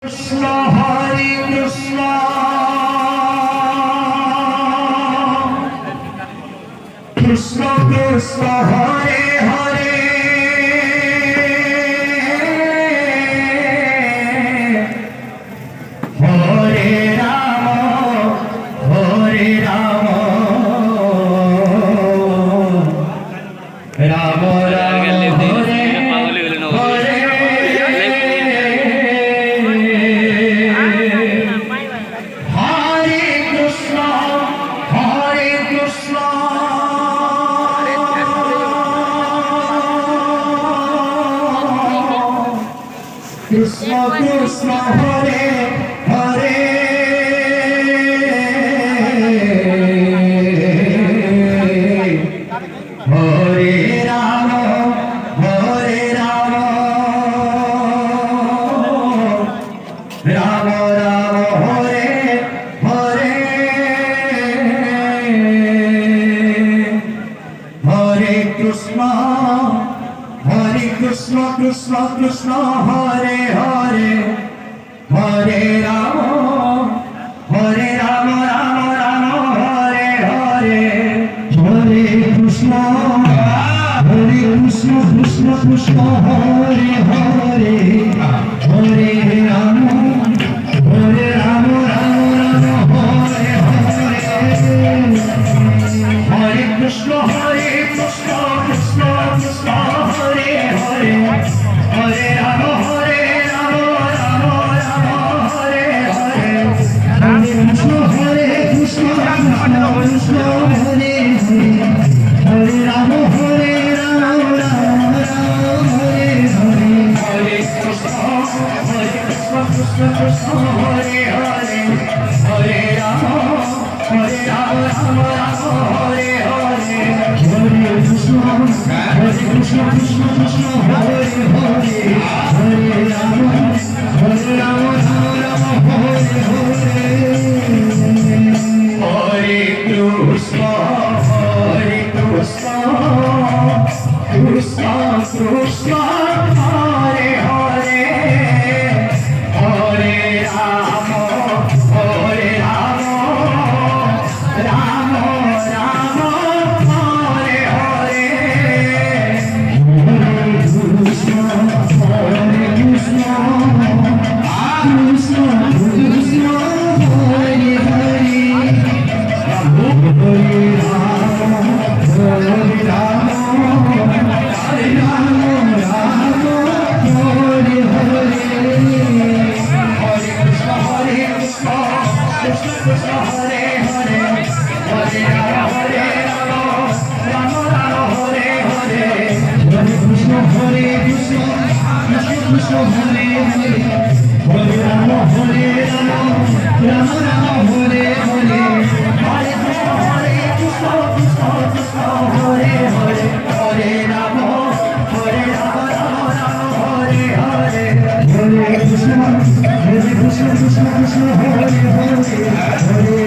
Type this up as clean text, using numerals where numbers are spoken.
Krishna Hare Krishna Krishna Krishna Hare Hare Hare Ram Ram Ram Hare Krishna Krishna Hare Hare Hare Rama Hare Rama Rama Rama Hare Hare Hare Krishna Krishna Krishna Krishna Hare Hare Hare Rama Rama Rama Hare Hare Hare Krishna Krishna Krishna Hare Hare Hare Rama Rama Rama Hare Hare Hare Krishna Krishna Krishna Hare Hare Hare Rama Rama Rama Hare Hare Hare Krishna Krishna Krishna Hare Hare Hare Rama Rama Rama Hare Hare Hare Krishna Krishna Krishna Hare Hare Hare Rama Rama Hare Hare Hare Krishna Krishna Krishna Hare Hare Hare Rama Rama Hare Hare Hare Krishna Krishna Krishna Hare Hare Hare Rama Rama Rama Hare Hare Krishna Krishna Krishna Krishna Hare Hare Hare Rama Hare Rama Hare Hare Hare Krishna Krishna Krishna Hare Hare Hare Rama Rama Hare Hare Hare Krishna Krishna Krishna Hare Hare Hare Rama Rama Hare Hare Hare Krishna Krishna Krishna Hare Hare Hare Rama Hare Hare Hare Krishna Krishna Krishna Hare Hare Hare